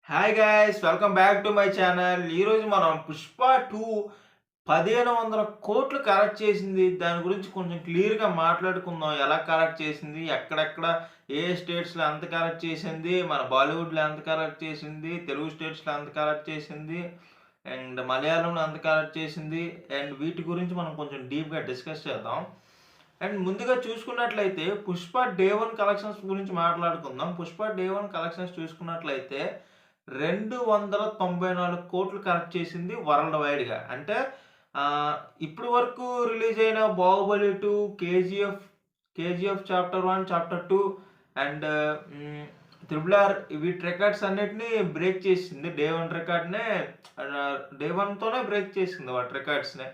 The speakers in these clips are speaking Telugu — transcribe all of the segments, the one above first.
Hi guys welcome back to my channel. ఈరోజు మనం 'పుష్ప 2' 1500 కోట్లు కలెక్ట్ చేసింది. దాని గురించి కొంచెం క్లియర్‌గా మాట్లాడుకుందాం. ఎలా కలెక్ట్ చేసింది? ఎక్కడెక్కడ ఏ స్టేట్స్‌లో ఎంత కలెక్ట్ చేసింది? మన బాలీవుడ్‌లో ఎంత కలెక్ట్ చేసింది? తెలుగు స్టేట్స్‌లో ఎంత కలెక్ట్ చేసింది? అండ్ మలయాళంలో ఎంత కలెక్ట్ చేసింది? అండ్ వీటి గురించి మనం కొంచెం డీప్‌గా డిస్కస్ చేద్దాం. అండ్ ముందుగా చూసుకున్నట్లయితే 'పుష్ప డే 1' కలెక్షన్స్ గురించి మాట్లాడుకుందాం. 'పుష్ప డే 1' కలెక్షన్స్ చూసుకున్నట్లయితే 294,00,00,000 కలెక్ట్ చేసింది వరల్డ్ వైడ్‌గా. అంటే ఇప్పటి వరకు రిలీజ్ అయిన 'Baahubali 2', 'KGF chapter 1, chapter 2' and 'triple R' వీటి రికార్డ్స్ అన్నిటిని బ్రేక్ చేసింది. డే 1 రికార్డ్‌నే డే 1తోనే బ్రేక్ చేసింది వాటి రికార్డ్స్‌ని.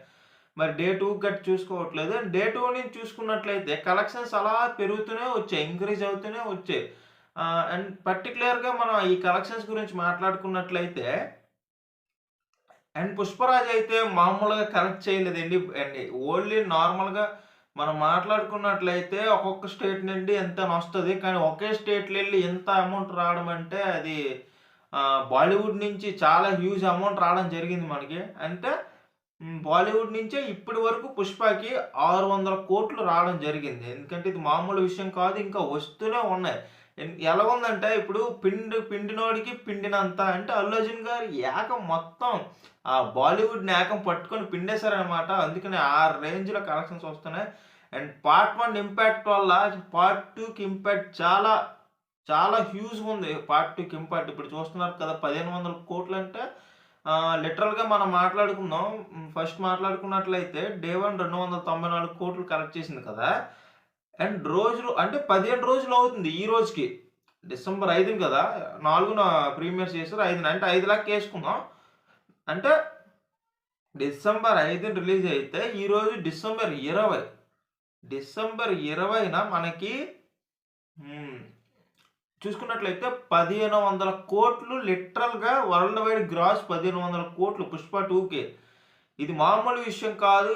మరి డే 2 గట్ట చూసుకోవట్లేదు. డే 2 నుంచి చూసుకున్నట్లయితే కలెక్షన్స్ అలా పెరుగుతూనే వచ్చాయి. ఇంక్రీజ్ అవుతూనే వచ్చాయి. అండ్ పర్టిక్యులర్‌గా మనం ఈ కలెక్షన్స్ గురించి మాట్లాడుకున్నట్లయితే అండ్ 'పుష్పరాజ్' అయితే మామూలుగా కలెక్ట్ చేయలేదండి. అండ్ ఓన్లీ నార్మల్‌గా మనం మాట్లాడుకున్నట్లయితే ఒక్కొక్క స్టేట్ నుండి ఎంతనొస్తది. కానీ ఒకే స్టేట్‌లో ఎళ్లి ఇంత అమౌంట్ రావడం అంటే అది బాలీవుడ్ నుంచి చాలా హ్యూజ్ అమౌంట్ రావడం జరిగింది మనకి. అంటే బాలీవుడ్ నుంచే ఇప్పటి వరకు 'పుష్పకి' 600,00,00,000 రావడం జరిగింది. ఎందుకంటే ఇది మామూలు విషయం కాదు. ఇంకా వస్తూనే ఉన్నాయి. ఎలాగుందంటే ఇప్పుడు పిండినోడికి పిండినంత అంటే 'అల్లు అర్జున్' గారు ఏకం మొత్తం బాలీవుడ్‌ని ఏకం పట్టుకొని పిండేశారనమాట. అందుకని ఆ రేంజ్‌లో కలెక్షన్స్ వస్తున్నాయి. అండ్ పార్ట్ 1 ఇంపాక్ట్ వల్ల పార్ట్ 2కి ఇంపాక్ట్ చాలా, చాలా హ్యూజ్‌గుంది పార్ట్ 2కి ఇంపాక్ట్. ఇప్పుడు చూస్తున్నారు కదా! 1,500,00,00,000 అంటే లిటరల్‌గా మనం మాట్లాడుకుందాం. ఫస్ట్ మాట్లాడుకున్నట్లయితే డే 1 294,00,00,000 కలెక్ట్ చేసింది కదా! అండ్ రోజులు అంటే 15 రోజులు అవుతుంది ఈ రోజుకి. డిసెంబర్ 5 కదా! 4న ప్రీమియర్ చేసారు. 5న అంటే 5,00,000 ఏసుకుందాం. అంటే డిసెంబర్ 5న రిలీజ్ అయితే ఈరోజు డిసెంబర్ 20. డిసెంబర్ 20న మనకి హ్మ్. చూసుకున్నట్లయితే 1,500,00,00,000 లిటరల్‌గా వరల్డ్ వైడ్ గ్రాస్ 1,500,00,000 పుష్ప 2కి. ఇది మామూలు విషయం కాదు.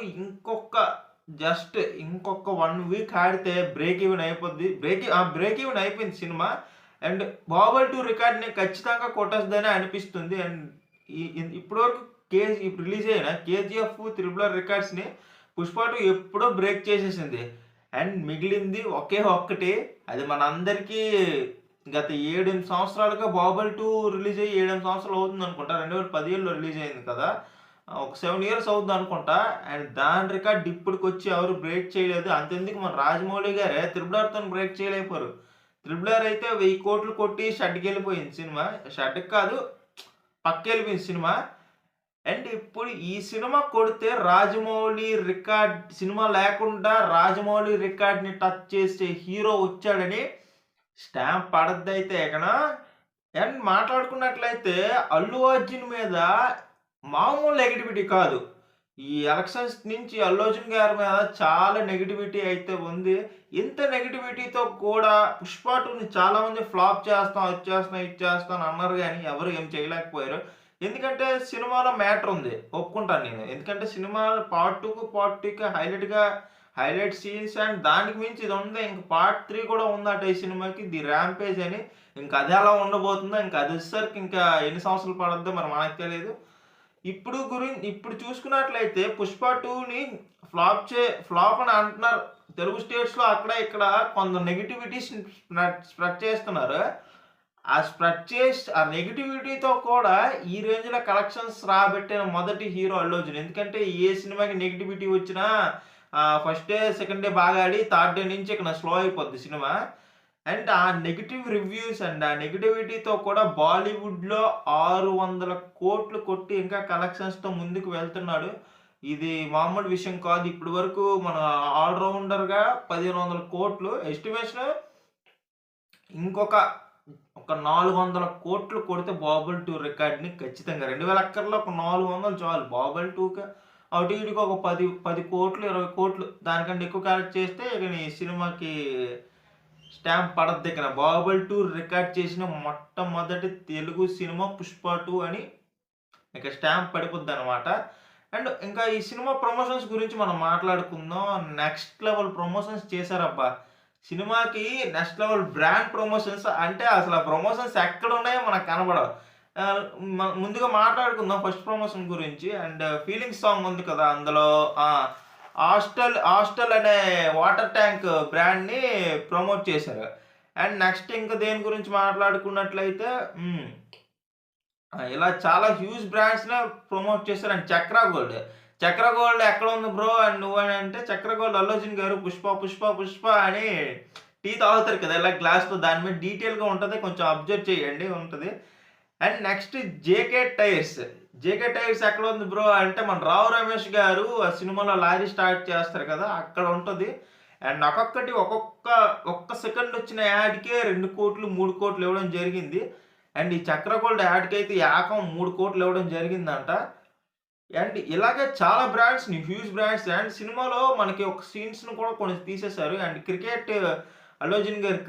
ఇంకొక 1 వీక్ ఆడితే బ్రేక్ ఈవెన్ అయిపోద్ది. బ్రేక్ ఈవెన్ అయిపోయింది సినిమా. అండ్ 'బాహుబలి 2' రికార్డ్‌ని ఖచ్చితంగా కొట్టేస్తదని అనిపిస్తుంది. అండ్ ఇప్పటివరకు ఇప్పుడు రిలీజ్ అయిన 'కేజీఎఫ్, 'త్రిబుల్ ఆర్' రికార్డ్స్‌ని 'పుష్ప 2' ఎప్పుడో బ్రేక్ చేసేసింది. అండ్ మిగిలింది ఒకే ఒక్కటి. అది మనందరికీ గత 7, 8 సంవత్సరాలుగా 'బాహుబలి 2' రిలీజ్ అయ్యి 7, 8 సంవత్సరాలు అవుతుందనుకుంటా. 2017లో రిలీజ్ అయింది కదా! ఒక 7 ఇయర్స్ అవుద్దనుకుంటా. అండ్ దాని రికార్డ్ ఇప్పటికొచ్చి ఎవరు బ్రేక్ చేయలేదు. అంతెందుకు మన 'రాజమౌళి' గారే 'త్రిబుల్ ఆర్'తోని బ్రేక్ చేయలేకపోయారు. 'త్రిబుల్ ఆర్' అయితే 1000,00,00,000 కొట్టి షెడ్‌కెళ్ళిపోయింది సినిమా. షెడ్‌కి కాదు పక్కెళ్ళిపోయింది సినిమా. అండ్ ఇప్పుడు ఈ సినిమా కొడితే 'రాజమౌళి' రికార్డ్ సినిమా లేకుండా 'రాజమౌళి' రికార్డ్‌ని టచ్ చేసే హీరో వచ్చాడని స్టాంప్ పడద్దయితే ఇకన. అండ్ మాట్లాడుకున్నట్లయితే 'అల్లు అర్జున్' మీద మామూలు నెగటివిటీ కాదు. ఈ ఎలక్షన్స్ నుంచి 'అల్లు అర్జున్' గారి మీద చాలా నెగటివిటీ అయితే ఉంది. ఇంత నెగటివిటీతో కూడా 'పుష్ప 2'ని చాలామంది ఫ్లాప్ చేస్తాం, అది చేస్తాం, ఇది చేస్తాం అని అన్నారు గానీ ఎవరు ఏం చేయలేకపోయారు. ఎందుకంటే సినిమాలో మ్యాటర్ ఉంది. ఒప్పుకుంటాను నేను. ఎందుకంటే సినిమా పార్ట్ 2కి హైలైట్ సీన్స్ అండ్ దానికి మించి ఇది ఉంది. ఇంక పార్ట్ 3 కూడా ఉందట ఈ సినిమాకి 'ది ర్యాంపేజ్' అని. ఇంక అది ఎలా ఉండబోతుందో ఇంక అది వచ్చేసరికి ఇంకా ఎన్ని సంవత్సరాలు పడద్దో మరి మనకు తెలీదు. ఇప్పుడు చూసుకున్నట్లయితే 'పుష్ప 2'ని ఫ్లాప్ అని అంటున్నారు. తెలుగు స్టేట్స్‌లో అక్కడ ఇక్కడ కొంత నెగటివిటీ స్ప్రెడ్ చేస్తున్నారు. ఆ నెగటివిటీతో కూడా ఈ రేంజ్‌లో కలెక్షన్స్ రాబట్టిన మొదటి హీరో 'అల్లు అర్జున్'. ఎందుకంటే ఏ సినిమాకి నెగటివిటీ వచ్చినా ఫస్ట్ డే, సెకండ్ డే బాగా ఆడి థర్డ్ డే నుంచి ఇక స్లో అయిపోద్ది సినిమా. అండ్ ఆ నెగెటివ్ రివ్యూస్ అండ్ ఆ నెగటివిటీతో కూడా బాలీవుడ్‌లో 600,00,00,000 కొట్టి ఇంకా కలెక్షన్స్‌తో ముందుకు వెళ్తున్నాడు. ఇది మామూలు విషయం కాదు. ఇప్పటి వరకు మన ఆల్ రౌండర్‌గా 1,500,00,00,000 ఎస్టిమేషన్ ఇంకొక 400,00,00,000 కొడితే 'బాహుబలి 2' రికార్డ్‌ని ఖచ్చితంగా 2000 అక్కర్లో ఒక 400 చాలు. 'బాహుబలి 2'కి అటు ఇటుగా ఒక 10,00,00,000, 20,00,00,000 దానికంటే ఎక్కువ కలెక్ట్ చేస్తే ఇక ఈ సినిమాకి స్టాంప్ పడద్దికన. 'బాహుబలి 2' రికార్డ్ చేసిన మొట్టమొదటి తెలుగు సినిమా 'పుష్ప 2' అని ఇక స్టాంప్ పడిపోద్దనమాట. అండ్ ఇంకా ఈ సినిమా ప్రమోషన్స్ గురించి మనం మాట్లాడుకుందాం. నెక్స్ట్ లెవెల్ ప్రమోషన్స్ చేశారబ్బా! సినిమాకి నెక్స్ట్ లెవెల్ బ్రాండ్ ప్రమోషన్స్ అంటే అసలు ఆ ప్రమోషన్స్ ఎక్కడున్నాయో మనకు కనపడవు. ఆహ్, ముందుగా మాట్లాడుకుందాం ఫస్ట్ ప్రమోషన్ గురించి. అండ్ 'ఫీలింగ్స్' సాంగ్ ఉంది కదా! అందులో ఆ! హాస్టల్ అనే వాటర్ ట్యాంక్ బ్రాండ్‌ని ప్రమోట్ చేశారు. అండ్ నెక్స్ట్ ఇంక దేని గురించి మాట్లాడుకున్నట్లయితే హ్మ్. ఇలా చాలా హ్యూజ్ బ్రాండ్స్‌నే ప్రమోట్ చేశారు. And 'Chakra gold'. 'Chakra gold' ఎక్కడుంది బ్రో అని నువ్వని అంటే 'చక్రా గోల్డ్' అల్లు అర్జున్ గారు 'పుష్ప పుష్ప పుష్ప' అని టీ తాగుతారు కదా! ఇలా గ్లాస్‌తో దాని మీద డీటెయిల్‌గా ఉంటది. కొంచెం అబ్జర్వ్ చేయండి ఉంటది. And next 'JK tyres'. 'JK tyres' ఎక్కడుంది బ్రో అంటే మన 'రావు రమేష్' గారు ఆ సినిమాలో లారీ స్టార్ట్ చేస్తారు కదా! అక్కడ ఉంటది. అండ్ ఒక్కొక్కటి ఒక్క సెకండ్ వచ్చిన యాడ్‌కే 2,00,00,000, 3,00,00,000 ఇవ్వడం జరిగింది. అండ్ ఈ 'చక్ర గోల్డ్' యాడ్‌కైతే ఏకం 3,00,00,000 ఇవ్వడం జరిగిందంట. అండ్ ఇలాగే చాలా బ్రాండ్స్‌ని హ్యూజ్ బ్రాండ్స్ అండ్ సినిమాలో మనకి ఒక సీన్స్‌ని కూడా కొన్ని తీసేశారు. అండ్ అల్లు అర్జున్ గారు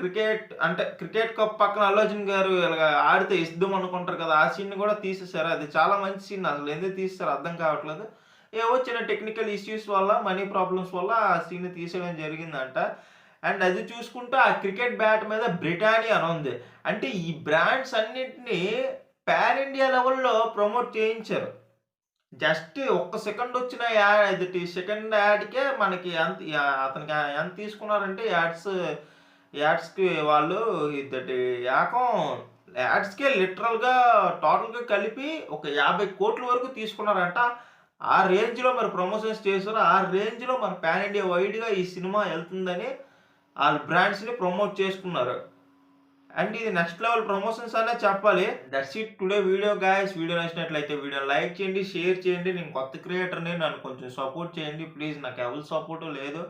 క్రికెట్ కప్ పక్కన అల్లు అర్జున్ గారు ఇలాగ ఆడితే ఇద్దాం అనుకుంటారు కదా! ఆ సీన్‌ని కూడా తీసేశారు. అది చాలా మంచి సీన్ అసలు ఎందుకు తీసేసారో అర్థం కావట్లేదు. ఏవో చిన్న టెక్నికల్ ఇష్యూస్ వల్ల, మనీ ప్రాబ్లమ్స్ వల్ల ఆ సీన్‌ని తీసేయడం జరిగిందంట. అండ్ అది చూసుకుంటే ఆ క్రికెట్ బ్యాట్ మీద 'బ్రిటానియా' అని ఉంది. అంటే ఈ బ్రాండ్స్ అన్నిటిని పాన్ ఇండియా లెవెల్‌లో ప్రమోట్ చేయించారు. జస్ట్ ఒక్క సెకండ్ వచ్చిన సెకండ్ యాడ్‌కే మనకి అతనికి ఎంత తీసుకున్నారంటే యాడ్స్‌కి వాళ్ళు ఇదటి ఏకం యాడ్స్‌కే లిటరల్‌గా టోటల్‌గా కలిపి ఒక 50,00,00,000 వరకు తీసుకున్నారంట. ఆ రేంజ్‌లో మరి ప్రమోషన్స్ చేశారు. ఆ రేంజ్‌లో మన పాన్ ఇండియా వైడ్‌గా ఈ సినిమా ఎళ్తుందని ఆళ్ళు బ్రాండ్స్‌ని ప్రమోట్ చేసుకున్నారు. అండ్ ఇది నెక్స్ట్ లెవెల్ ప్రమోషన్స్ అనే చెప్పాలి. That's it today video guys. Video నచ్చినట్లయితే వీడియోని లైక్ చేయండి, షేర్ చేయండి. నేను కొత్త క్రియేటర్‌ని నన్ను కొంచెం సపోర్ట్ చేయండి ప్లీజ్. నాకు ఎవరి సపోర్టు లేదు.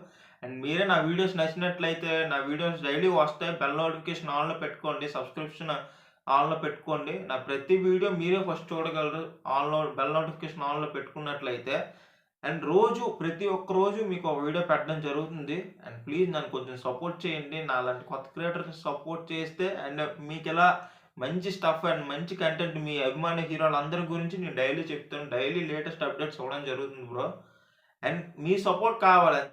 అండ్ మీరే నా వీడియోస్ నచ్చినట్లయితే నా వీడియోస్ డైలీ వస్తాయి. బెల్ నోటిఫికేషన్ ఆన్‌లో పెట్టుకోండి. సబ్స్క్రిప్షన్ ఆన్‌లో పెట్టుకోండి. నా ప్రతి వీడియో మీరే ఫస్ట్ చూడగలరు. బెల్ నోటిఫికేషన్ ఆన్‌లో పెట్టుకున్నట్లయితే. అండ్ ప్రతి ఒక్క రోజు మీకు ఒక వీడియో పెట్టడం జరుగుతుంది. అండ్ ప్లీజ్ నన్ను కొంచెం సపోర్ట్ చేయండి. నాలాంటి కొత్త క్రియేటర్స్‌ని సపోర్ట్ చేస్తే అండ్ మీకిలా మంచి స్టఫ్ అండ్ మంచి కంటెంట్ మీ అభిమాన హీరోలందరి గురించి నేను డైలీ చెప్తాను. డైలీ లేటెస్ట్ అప్డేట్స్ ఇవ్వడం జరుగుతుంది బ్రో. అండ్ మీ సపోర్ట్ కావాలి.